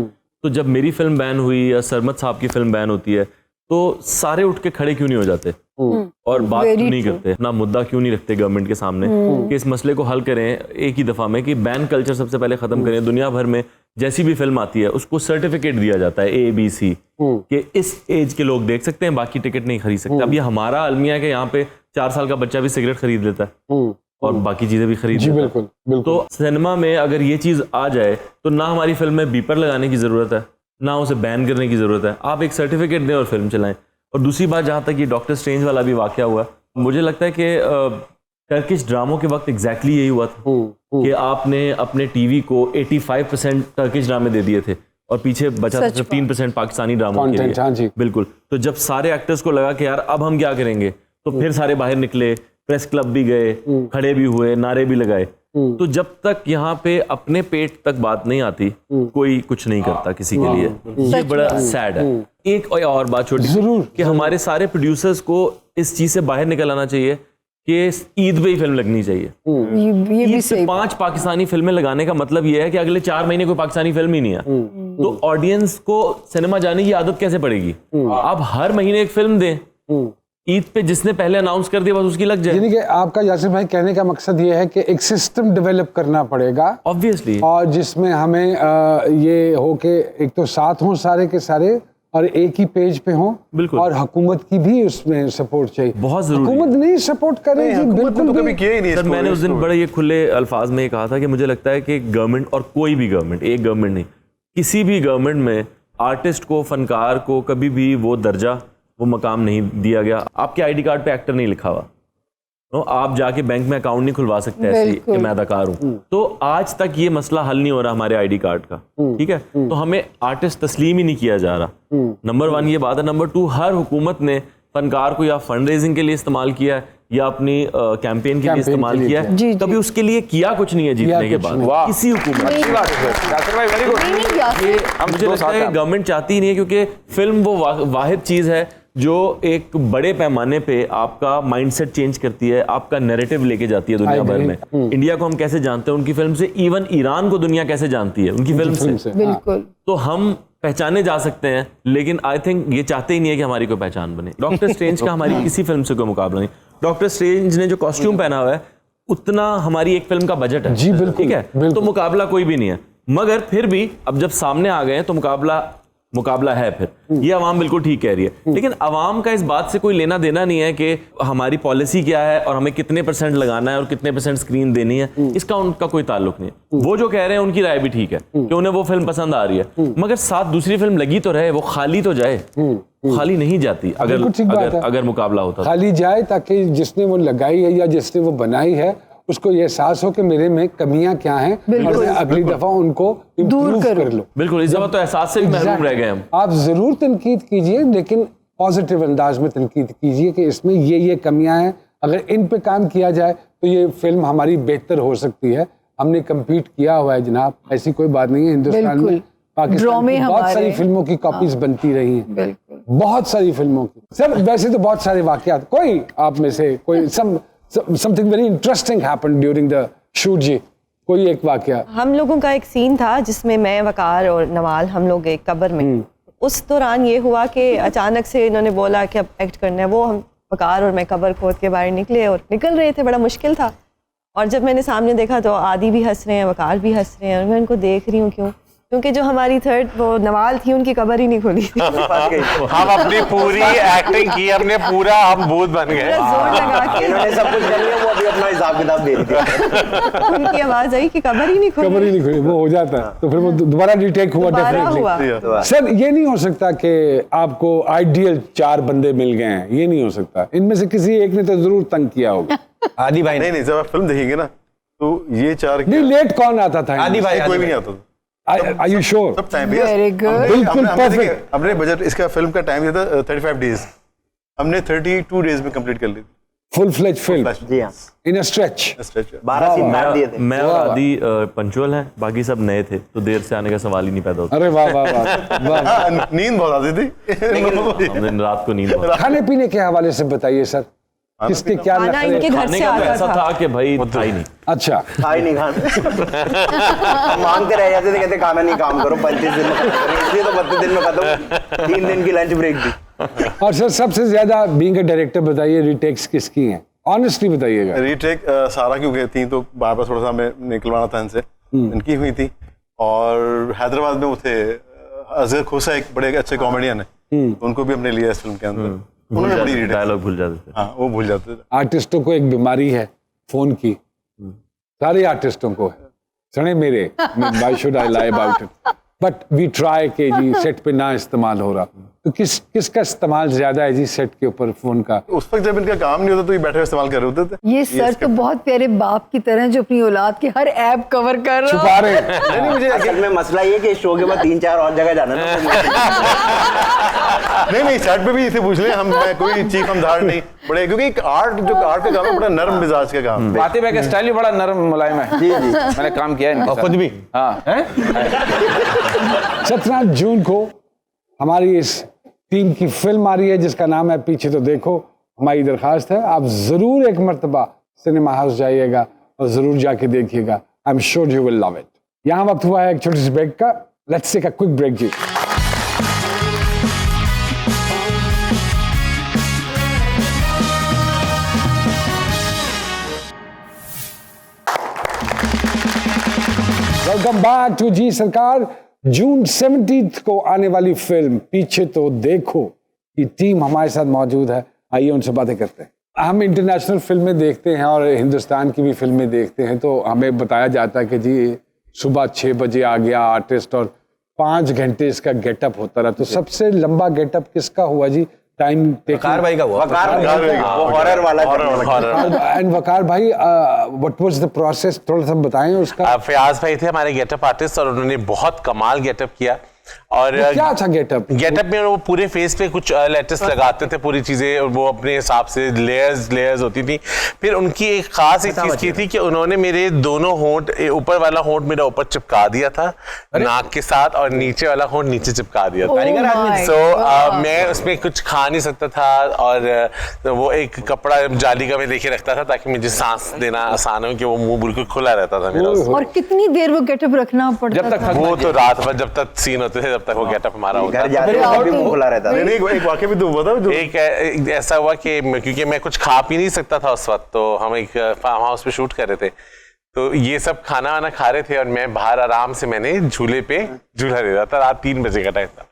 तो जब मेरी फिल्म बैन हुई या सरमत साहब की फिल्म बैन होती है तो सारे उठ के खड़े क्यों नहीं हो जाते और बात क्यों नहीं करते, अपना मुद्दा क्यों नहीं रखते गवर्नमेंट के सामने कि इस मसले को हल करें एक ही दफा में, कि बैन कल्चर सबसे पहले खत्म करें। दुनिया भर में जैसी भी फिल्म आती है उसको सर्टिफिकेट दिया जाता है ABC कि इस एज के लोग देख सकते हैं, बाकी टिकट नहीं खरीद सकते। अब ये हमारा अलमिया है कि यहाँ पे 4 साल का बच्चा भी सिगरेट खरीद लेता है और बाकी चीजें भी खरीद लेता है। बिल्कुल, बिल्कुल। तो सिनेमा में अगर ये चीज आ जाए तो ना हमारी फिल्म में बीपर लगाने की जरूरत है, ना उसे बैन करने की जरूरत है। आप एक सर्टिफिकेट दें और फिल्म चलाएं। और दूसरी बात, जहाँ तक ये डॉक्टर स्ट्रेंज वाला भी वाकया हुआ, मुझे लगता है कि टर्किश ड्रामों के वक्त एग्जैक्टली यही हुआ था कि आपने अपने टीवी को 85% टर्किश ड्रामे दे दिए थे और पीछे बचा था 15% पाकिस्तानी ड्रामों के लिए। बिल्कुल। तो जब सारे एक्टर्स को लगा कि यार अब हम क्या करेंगे, तो फिर सारे बाहर निकले, प्रेस क्लब भी गए, खड़े भी हुए, नारे भी लगाए। तो जब तक यहाँ पे अपने पेट तक बात नहीं आती कोई कुछ नहीं करता किसी के लिए। ये बड़ा सैड है। एक और बात छोटी जरूर कि हमारे सारे प्रोड्यूसर्स को इस चीज से बाहर निकल आना चाहिए कि ईद पे ही फिल्म लगनी चाहिए। ये भी सही। 5 पाकिस्तानी फिल्में लगाने का मतलब ये है कि अगले 4 महीने कोई पाकिस्तानी फिल्म ही नहीं है। तो ऑडियंस को सिनेमा जाने की आदत कैसे पड़ेगी? आप हर महीने एक फिल्म दें, ईद पे जिसने पहले अनाउंस कर दिया बस उसकी लग जाए। यानी कि आपका यासिर भाई कहने का मकसद ये है कि एक सिस्टम डेवलप करना पड़ेगा ऑब्वियसली, और जिसमें हमें ये हो के एक तो साथ हों सारे के सारे और एक ही पेज पे हों, बिल्कुल, और हुकूमत की भी उसमें सपोर्ट चाहिए। बहुत जरूरी। हुकूमत नहीं सपोर्ट करे जी, बिल्कुल तो कभी किया ही नहीं। सर मैंने उस दिन बड़े ये खुले अल्फाज में ये कहा था कि मुझे लगता है कि गवर्नमेंट, और कोई भी गवर्नमेंट, एक गवर्नमेंट नहीं, किसी भी गवर्नमेंट में आर्टिस्ट को, फनकार को कभी भी वो दर्जा, वो मकाम नहीं दिया गया। आपके आईडी कार्ड पे एक्टर नहीं लिखा हुआ, तो आप जाके बैंक में अकाउंट नहीं खुलवा सकते ऐसे कि मैं अदाकार हूँ। तो आज तक ये मसला हल नहीं हो रहा हमारे आईडी कार्ड का, ठीक है। तो हमें आर्टिस्ट तस्लीम ही नहीं किया जा रहा। नंबर 1 ये बात है। नंबर 2, हर हुकूमत ने फनकार को या फंड रेजिंग के लिए इस्तेमाल किया है या अपनी कैंपेन के लिए इस्तेमाल किया है, कभी उसके लिए किया कुछ नहीं है जीतने के बाद किसी हुकूमत। मुझे लगता है गवर्नमेंट चाहती ही नहीं है, क्योंकि फिल्म वो वाहिद चीज है जो एक बड़े पैमाने पे आपका माइंडसेट चेंज करती है, आपका नैरेटिव लेके जाती है दुनिया भर में। इंडिया को हम कैसे जानते हैं उनकी फिल्म से, इवन ईरान को दुनिया कैसे जानती है उनकी फिल्म से। बिल्कुल। तो हम पहचाने जा सकते हैं, लेकिन आई थिंक ये चाहते ही नहीं है कि हमारी कोई पहचान बने। डॉक्टर स्ट्रेंज का हमारी किसी फिल्म से कोई मुकाबला नहीं। डॉक्टर स्ट्रेंज ने जो कॉस्ट्यूम पहना हुआ है उतना हमारी एक फिल्म का बजट है, जी बिल्कुल, ठीक है, तो मुकाबला कोई भी नहीं है। मगर फिर भी अब जब सामने आ गए हैं तो मुकाबला है। फिर ये अवाम बिल्कुल ठीक कह रही है, लेकिन अवाम का इस बात से कोई लेना देना नहीं है कि हमारी पॉलिसी क्या है और हमें कितने % लगाना है और कितने % स्क्रीन देनी है, इसका उनका कोई ताल्लुक नहीं है। वो जो कह रहे हैं उनकी राय भी ठीक है कि उन्हें वो फिल्म पसंद आ रही है, मगर साथ दूसरी फिल्म लगी तो रहे, वो खाली तो जाए। खाली नहीं जाती अगर मुकाबला होता, खाली जाए ताकि जिसने वो लगाई है या जिसने वो बनाई है उसको ये एहसास हो कि मेरे में कमियां क्या हैं और मैं अगली दफा उनको दूर कर लो। बिल्कुल, इस दफा तो एहसास से भी महरूम रह गए हम। आप जरूर तनकीद कीजिए, लेकिन पॉजिटिव अंदाज में तनकीद कीजिए कि इसमें ये कमियां हैं, अगर इन पे काम किया जाए तो ये फिल्म हमारी बेहतर हो सकती है। हमने कम्पीट किया हुआ है जनाब, ऐसी कोई बात नहीं है। हिंदुस्तान में, पाकिस्तान में बहुत सारी फिल्मों की कॉपीज बनती रही हैं, बहुत सारी फिल्मों की। सर वैसे तो बहुत सारे वाकयात, कोई आप में से कोई something very interesting happened during the shoot जी, कोई एक वाकया? हम लोगों का एक सीन था जिसमें मैं, वकार और नवाल हम लोग एक कब्र में, उस दौरान ये हुआ कि अचानक से इन्होंने बोला कि अब एक्ट करना है। वो हम वकार और मैं कब्र खोद के बाहर निकले और निकल रहे थे, बड़ा मुश्किल था। और जब मैंने सामने देखा तो आदि भी हंस रहे हैं, वकार भी हंस रहे हैं, और मैं उनको देख रही हूँ क्योंकि जो हमारी थर्ड वो नवाल थी उनकी कब्र ही नहीं खुली थी। हम अपनी पूरी एक्टिंग की, हमने पूरा हम भूत बन गए, जोर लगा के इन्होंने सब कुछ कर लिया, वो अभी अपना हिसाब किताब दे रही थी। उनकी आवाज आई कि कब्र ही नहीं खुली, वो हो जाता है तो फिर वो दोबारा रिटेक हुआ डेफिनेटली। सर ये नहीं हो सकता कि आपको आइडियल 4 बंदे मिल गए हैं, ये नहीं हो सकता। इनमें से किसी एक ने तो जरूर तंग किया होगा। आदि भाई नहीं, जब आप फिल्म देखेंगे ना तो ये 4 नहीं, लेट कौन आता था? आदि भाई कोई भी नहीं आता था। Are you sure? सब टाइम Very good. बिल्कुल perfect। हमने बजट इसका फिल्म का टाइम दिया था 35 डेज, हमने 32 डेज में कंप्लीट कर ली थी। फुल फ्लेज फिल्म जी हाँ, इन अ स्ट्रेच। 12 सीन मार दिए थे। मैं और आदि पंचुअल हैं, बाकी सब नए थे, तो देर से आने का सवाल ही नहीं पैदा होता। अरे वाह वाह वाह वाह। नींद बहुत आती थी। दिन रात को नींद बहुत। खाने पीने के हवाले से बताइए सर, किसके क्या खाना इनके घर खाने से का तो आता ऐसा था था कि भाई था ही नहीं। अच्छा, खाई नहीं खाना मांगते रह जाते थे, कहते खाना नहीं, काम करो 35 दिन में खत्म करें, इसलिए तो 32 दिन में खत्म। 3 दिन की लंच ब्रेक दी। और सर सबसे ज्यादा बीइंग अ डायरेक्टर बताइए, रिटेक्स किसकी हैं? ऑनेस्टली बताइएगा। रीटेक सारा क्यों गई थी, तो बार बार थोड़ा सा हमें निकलवाना था इनसे, इनकी हुई थी। और हैदराबाद में वो थे अजहर खोसा, एक बड़े अच्छे कॉमेडियन है, उनको भी हमने लिया इस फिल्म के अंदर। उन्होंने बड़ी रीटेक, डायलॉग भूल जाते थे। हाँ वो भूल जाते थे। आर्टिस्टों को एक बीमारी है फोन की, सारे आर्टिस्टों को है, सने मेरे, why should I lie about it, but we try के जी सेट पे ना इस्तेमाल हो रहा। तो किसका इस्तेमाल ज्यादा है जी सेट के ऊपर फोन का? उस वक्त जब इनका काम नहीं होता तो ये बैठे हुए इस्तेमाल कर रहे होते थे। ये सर तो बहुत प्यारे बाप की तरह जो अपनी औलाद के हर ऐप कवर कर रहा छुपा रहे हैं। नहीं, मुझे असल में मसला ये कि शो के बाद 3-4 और जगह जाना ना। नहीं सेट पे भी इसे पूछ ले, हम कोई चीख हमदार नहीं बड़े, क्योंकि आर्ट का काम है, बड़ा नरम मिजाज का काम है। बातें का स्टाइल भी बड़ा नरम मुलायम है। जी जी, मैंने काम किया है खुद भी। हाँ 17 जून को हमारी इस टीम की फिल्म आ रही है जिसका नाम है पीछे तो देखो। हमारी दरखास्त है आप जरूर एक मर्तबा सिनेमा हाउस जाइएगा और जरूर जाके देखिएगा। I am sure you will love it. यहाँ वक्त हुआ है एक छोटी सी ब्रेक का, let's take a quick break जी। Welcome back to G Sarkar. June 17 को आने वाली फिल्म पीछे तो देखो की टीम हमारे साथ मौजूद है। आइए उनसे बातें करते हैं। हम इंटरनेशनल फिल्में देखते हैं और हिंदुस्तान की भी फिल्में देखते हैं, तो हमें बताया जाता है कि जी सुबह 6 बजे आ गया आर्टिस्ट और 5 घंटे इसका गेटअप होता रहा। तो सबसे लंबा गेटअप किसका हुआ जी? टाइम वकार भाई का हुआ। हॉरर वाला एंड वकार भाई, व्हाट वाज द प्रोसेस, थोड़ा सा बताएं उसका। फयाज भाई थे हमारे गेटअप आर्टिस्ट और उन्होंने बहुत कमाल गेटअप किया। और क्या अच्छा गेटअप में वो पूरे फेस पे कुछ लेटेस लगाते थे, पूरी चीजें वो अपने हिसाब से लेयर्स होती थी। फिर उनकी एक खास एक चीज की थी कि उन्होंने मेरे दोनों होंठ, ऊपर वाला होंठ मेरा ऊपर चिपका दिया था नाक के साथ और नीचे वाला होंठ नीचे चिपका दिया था। सो मैं उसमें कुछ खा नहीं सकता था और वो एक कपड़ा जाली का मैं लेके रखता था ताकि मुझे सांस देना आसान हो, कि वो मुंह बिल्कुल खुला रहता था मेरा। और कितनी देर वो गेटअप रखना पड़ता था? वो तो रात भर जब तक सीन होते थे जब तक वो गेटअप हमारा होता खुला रहता था। एक वाकई भी तो हुआ था। एक ऐसा हुआ कि क्योंकि मैं कुछ खा पी नहीं सकता था उस वक्त, तो हम एक फार्म हाउस पे शूट कर रहे थे, तो ये सब खाना वाना खा रहे थे और मैं बाहर आराम से मैंने झूले पे झूला ले रहा था। रात 3 बजे का टाइम था।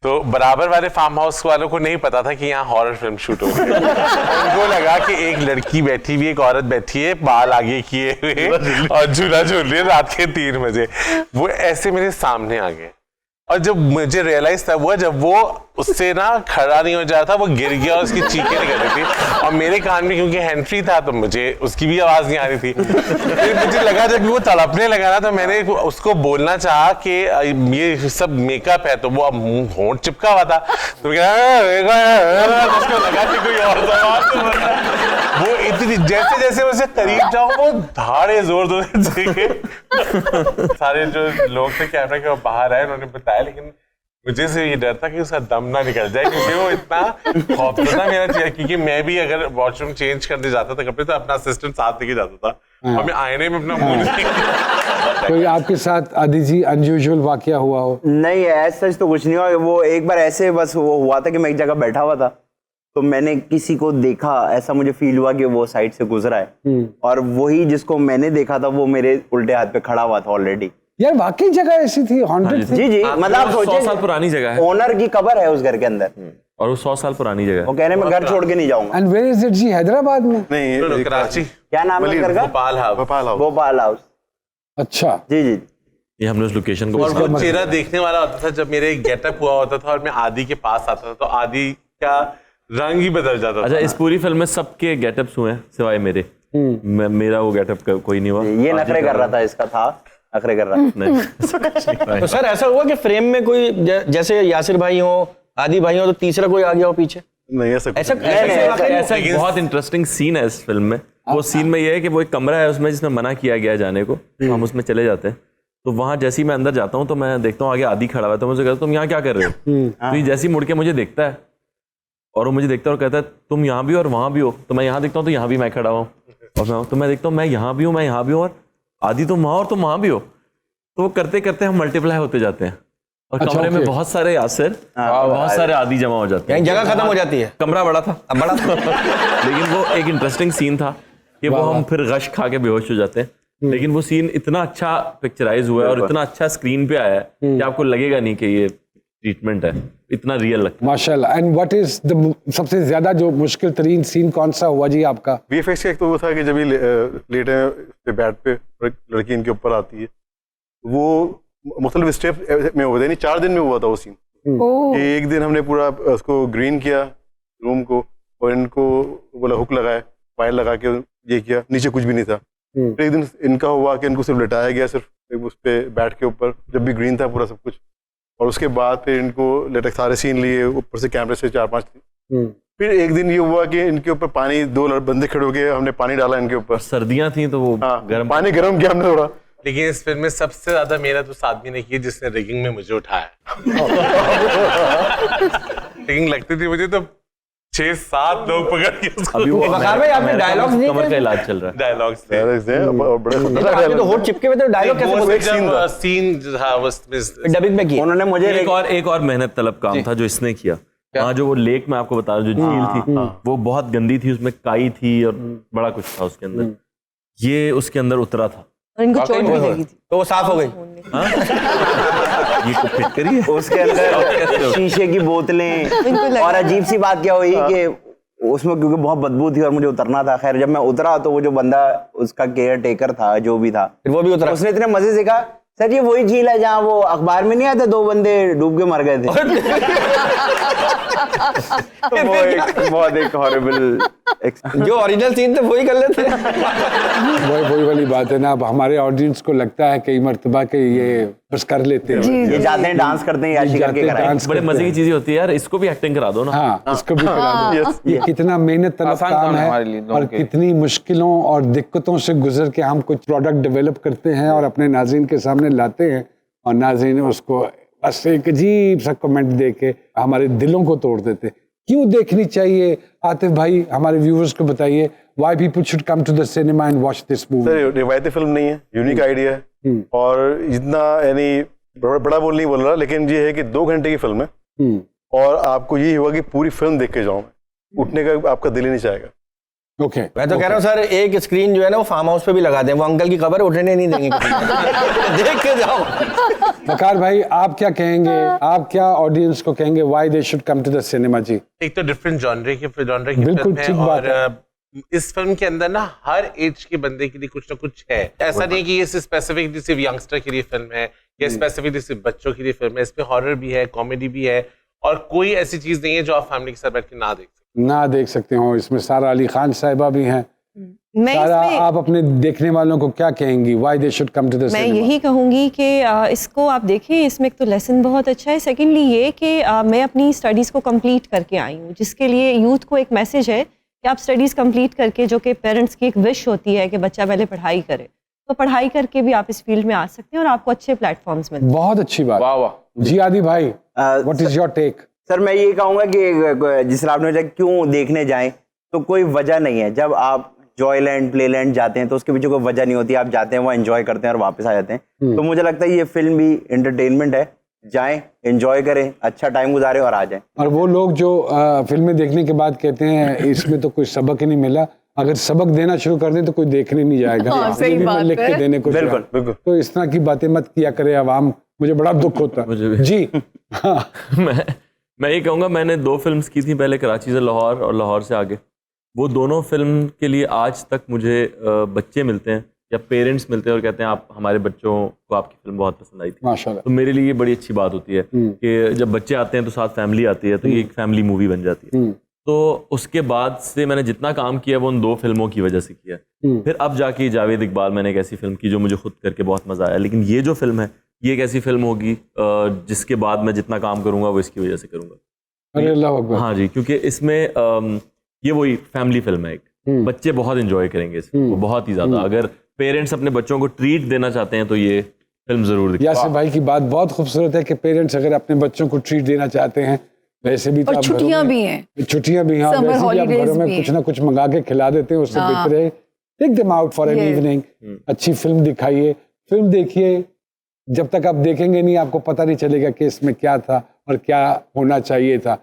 तो बराबर वाले फार्म हाउस वालों को नहीं पता था कि यहाँ हॉरर फिल्म शूट हो रही है। उनको लगा कि एक लड़की बैठी हुई, एक औरत बैठी है बाल आगे किए हुए और झूला झूल रही है रात के 3 बजे। वो ऐसे मेरे सामने आ गए और जब मुझे रियलाइज तब हुआ जब वो उससे ना खड़ा नहीं हो जा रहा था, वो गिर गया और उसकी चीखें निकल रही थी और मेरे कान में क्योंकि हैंड फ्री था तो मुझे उसकी भी आवाज नहीं आ रही थी। फिर मुझे लगा जब वो तड़पने लगा ना तो मैंने उसको बोलना चाहा कि ये सब मेकअप है, तो वो अब होंठ चिपका हुआ था तो उसको लगा कि कोई और वो इतनी जैसे जैसे उसे करीब जाऊं वो धाड़े जोर से सारे जो लोग थे कैमरा के बाहर आए, उन्होंने बताया, लेकिन मुझे से ये डर था कि उसका दम ना निकल जाए क्योंकि वो इतना खौफजदा था मेरा चेहरा। क्योंकि मैं भी अगर वॉशरूम चेंज करने जाता था कपड़े तो अपना असिस्टेंट साथ लेके जाता था और मैं आईने में अपना मुंह कोई आपके साथ आदि जी अनयूजुअल वाकया हुआ हो? नहीं, ऐसा तो कुछ नहीं हुआ। वो एक बार ऐसे बस वो हुआ था कि मैं एक जगह बैठा हुआ था तो मैंने किसी को देखा, ऐसा मुझे फील हुआ कि वो साइड से गुजरा है और वही जिसको मैंने देखा था वो मेरे उल्टे हाथ पे खड़ा हुआ था ऑलरेडी। यार वाकई जगह ऐसी थी, हॉन्टेड थी? जी मतलब आप सोचिए 100 साल पुरानी जगह है, ओनर की कब्र है उस घर के अंदर और वो 100 साल पुरानी जगह है। वो कह रहे मैं घर छोड़ के नहीं जाऊंगा। एंड वेयर इज इट जी? हैदराबाद में? नहीं, कराची। क्या नाम है घर का? भोपाल हाउस। अच्छा जी जी, ये हमने उस लोकेशन को और वो चेहरा देखने वाला होता था जब मेरे गेटअप हुआ होता था और मैं आदि के पास आता था तो आदि का रंग ही बदल जाता था। अच्छा, इस पूरी फिल्म में सबके गेटअप्स हुए हैं सिवाय मेरे। मेरा वो गेटअप कोई नहीं हुआ। ये नखरे कर रहा था, इसका था नखरे कर रहा नहीं। तो सर ऐसा हुआ कि फ्रेम में कोई जैसे यासिर भाई हो, आदि भाई हो, तो तीसरा कोई आ गया हो पीछे? नहीं, ऐसा एक बहुत इंटरेस्टिंग सीन है इस फिल्म में। वो सीन में ये है कि वो एक कमरा है उसमें जिसमें मना किया गया है जाने को, हम उसमें चले जाते हैं। तो वहां जैसे ही मैं अंदर जाता हूँ तो मैं देखता हूँ आगे आदि खड़ा हुआ है, तो मुझे कहता तुम यहाँ क्या कर रहे हो? तो ये जैसे ही मुड़ के मुझे देखता है और वो मुझे देखता है और कहता है तुम यहाँ भी हो और वहां भी हो। तो मैं यहाँ देखता हूँ तो यहाँ भी मैं खड़ा हूँ और तो मैं देखता हूँ मैं यहाँ भी हूँ, मैं यहाँ भी हूँ और आदि तुम वहां और तुम वहां भी हो। तो वो करते करते हम मल्टीप्लाई होते जाते हैं और कमरे में बहुत सारे यासिर और बहुत सारे आदि जमा हो जाते हैं। जगह खत्म हो जाती है। कमरा बड़ा था लेकिन वो एक इंटरेस्टिंग सीन था कि वो हम फिर गश खा के बेहोश हो जाते हैं। लेकिन वो सीन इतना अच्छा पिक्चराइज हुआ है और इतना अच्छा स्क्रीन पे आया है कि आपको लगेगा नहीं कि ये ट्रीटमेंट है, इतना रियल लगता है। माशाल्लाह। एंड व्हाट इज द सबसे ज्यादा जो मुश्किल तरीन सीन कौन सा हुआ जी आपका? वीएफएक्स का एक तो वो था कि जब ये लेटे पे बेड पे लड़की इनके ऊपर आती है, वो मुख्तलिफ स्टेप में होते हैं। 4 दिन में हुआ था वो सीन। एक दिन हमने पूरा उसको ग्रीन किया रूम को और इनको बोला हुक लगाए, फाइल लगा के ये किया, नीचे कुछ भी नहीं था। फिर एक दिन इनका हुआ कि इनको सिर्फ लिटाया गया, सिर्फ उस पे बेड के ऊपर, जब भी ग्रीन था पूरा सब कुछ। और उसके बाद फिर इनको लेटेक्स सारे सीन लिए, ऊपर से कैमरे से 4-5। फिर एक दिन ये हुआ कि इनके ऊपर पानी, 2 बंदे खड़े हो गए, हमने पानी डाला इनके ऊपर। सर्दियां थी तो वो गर्म पानी गर्म किया हमने थोड़ा। लेकिन इस फिल्म में सबसे ज्यादा मेहनत उस आदमी ने की जिसने रिगिंग में मुझे उठाया। रिगिंग लगती थी मुझे तो 6-7 लोग पकड़ के वकार भाई आपने डायलॉग्स नहीं कमर का इलाज चल रहा है। डायलॉग्स थे और बड़े तो होठ चिपके हुए थे, डायलॉग कैसे बोलते? सीन था डबिंग में किया उन्होंने। मुझे एक और मेहनत तलब काम था जो इसने किया। वहाँ जो वो लेक में आपको बता रहा जो झील थी वो बहुत गंदी थी, उसमें काई थी और बड़ा कुछ था उसके अंदर। ये उसके अंदर उतरा था और इनको चोट भी लगी थी। तो वो साफ हो गई। ये को फिट करिए। उसके अंदर शीशे की बोतलें, और अजीब सी बात क्या हुई कि उसमें क्योंकि बहुत बदबू थी और मुझे उतरना था, खैर जब मैं उतरा तो वो जो बंदा उसका केयर टेकर था जो भी था, फिर वो भी उतरा। उसने इतने मजे से कहा सर ये वही झील है जहाँ वो अखबार में नहीं आते 2 बंदे डूब के मर गए थे। तो वो बहुत एक हॉरिबल जो ओरिजिनल सीन थे वही कर लेते। वही वाली बात है ना, अब हमारे ऑडियंस को लगता है कई मरतबा के ये बस कर लेते हैं, ये जाते हैं डांस करते हैं, याशी करके कराएं। बड़े मजे की चीजें होती है यार, इसको भी एक्टिंग करा दो ना। हाँ, इसको भी करा दो। ये कितना मेहनत तलब काम है और कितनी मुश्किलों और दिक्कतों से गुजर के हम कुछ प्रोडक्ट डेवलप करते हैं और अपने नाज़रीन के सामने लाते हैं, और नाज़रीन उसको बस एक अजीब सा कमेंट दे के हमारे दिलों को तोड़ देते। क्यों देखनी चाहिए आतिफ भाई, हमारे व्यूअर्स को बताइए, why people should come to the cinema and watch this movie? Sir रिवायती फिल्म नहीं है, यूनिक आइडिया है, और इतना यानी बड़ा बोल नहीं बोल रहा, लेकिन ये है कि 2 घंटे की फिल्म है और आपको ये होगा कि पूरी फिल्म देख के जाऊं, उठने का आपका दिल ही नहीं चाहेगा। ओके, मैं तो कह रहा हूँ सर एक स्क्रीन जो है ना वो फार्म हाउस पे भी लगा दें, वो अंकल की खबर उठने नहीं देंगे। देख के जाओ। वकार भाई आप क्या कहेंगे, आप क्या ऑडियंस को कहेंगे why they should come to the cinema? जी एक तो डिफरेंट जॉनरे की बिल्कुल फिल्म ठीक है, बात है। और इस फिल्म के अंदर ना हर एज के बंदे के लिए कुछ ना कुछ है। ऐसा नहीं कि ये स्पेसिफिकली सिर्फ यंगस्टर के लिए फिल्म है या स्पेसिफिकली सिर्फ बच्चों के लिए फिल्म है। इसमें हॉरर भी है, कॉमेडी भी है, और कोई ऐसी चीज नहीं है जो आप फैमिली के साथ बैठ के ना देख सकते हो। इसमें सारा अली खान साहिबा भी हैं। सारा आप अपने देखने वालों को क्या कहेंगी, why they should come to the cinema? मैं यही कहूँगी कि इसको आप देखें, इसमें एक तो लेसन बहुत अच्छा है, सेकेंडली ये कि मैं अपनी स्टडीज़ को कंप्लीट करके आई हूँ, जिसके लिए यूथ को एक मैसेज है कि आप स्टडीज़ कंप्लीट करके, जो कि पेरेंट्स की एक विश होती है कि बच्चा पहले पढ़ाई करे, तो पढ़ाई करके भी आप इस फील्ड में आ सकते हैं और आपको अच्छे प्लेटफॉर्म्स मिलते हैं। बहुत अच्छी बात। वाह वाह जी। आदि भाई what is your take? Sir मैं ये कहूँगा कि जिस तरह आपने क्यों देखने जाएं, तो कोई वजह नहीं है। जब आप जॉयलैंड प्लेलैंड जाते हैं तो उसके पीछे कोई वजह नहीं होती, आप जाते हैं वहाँ एंजॉय करते हैं और वापस आ जाते हैं। तो मुझे लगता है ये फिल्म भी एंटरटेनमेंट है, जाएं एंजॉय करें, अच्छा टाइम गुजारें और आ जाएं। और वो लोग जो फिल्में देखने के बाद कहते हैं इसमें तो कोई सबक ही नहीं मिला, अगर सबक देना शुरू कर दें तो कोई देखने नहीं जाएगा। हाँ, सही बात लिख के देने को बिल्कुल बिल्कुल। तो इस तरह की बातें मत किया करे अवाम, मुझे बड़ा दुख होता है जी। हाँ मैं ये कहूँगा, मैंने 2 फिल्म्स की थी पहले, कराची से लाहौर और लाहौर से आगे। वो दोनों फिल्म के लिए आज तक मुझे बच्चे मिलते हैं या पेरेंट्स मिलते हैं और कहते हैं आप, हमारे बच्चों को आपकी फिल्म बहुत पसंद आई थी। माशाल्लाह। तो मेरे लिए ये बड़ी अच्छी बात होती है कि जब बच्चे आते हैं तो साथ फैमिली आती है, तो ये एक फैमिली मूवी बन जाती है। तो उसके बाद से मैंने जितना काम किया वो उन 2 फिल्मों की वजह से किया। फिर अब जाके जावेद इकबाल मैंने एक ऐसी फिल्म की जो मुझे खुद करके बहुत मजा आया, लेकिन ये जो फिल्म है ये एक ऐसी फिल्म होगी जिसके बाद मैं जितना काम करूंगा वो इसकी वजह से करूंगा। अरे अल्लाह अकबर। हाँ जी, क्योंकि इसमें ये वही फैमिली फिल्म है, एक बच्चे बहुत एंजॉय करेंगे इसको, बहुत ही ज्यादा। अगर पेरेंट्स अपने बच्चों को ट्रीट देना चाहते हैं तो ये फिल्म जरूर देखिए। यासिर भाई की बात बहुत खूबसूरत है कि पेरेंट्स अगर अपने बच्चों को ट्रीट देना चाहते हैं, वैसे भी तो और छुट्टियां भी हैं, छुट्टियां भी हैं, वैसे भी आप घरों में कुछ ना कुछ मंगा के खिला देते हैं, उससे बेहतर है take them out for an evening, अच्छी फिल्म दिखाइए, फिल्म देखिए। जब तक आप देखेंगे नहीं आपको पता नहीं चलेगा कि इसमें क्या था और क्या होना चाहिए था।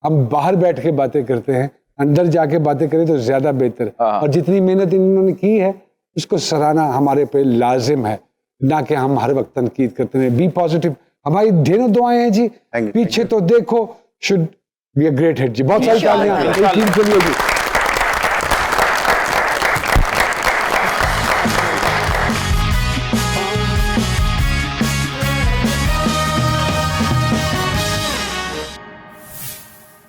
हम बाहर बैठ के बातें करते हैं, अंदर जाके बातें करें तो ज्यादा बेहतर। और जितनी मेहनत इन्होंने की है उसको सराहना हमारे पे लाजिम है, ना कि हम हर वक्त तनकीद करते हैं। बी पॉजिटिव, हमारी ढेरों दुआएं हैं जी। पीछे तो देखो should be a great hit जी। बहुत सारी तालियां टीम के लिए जी।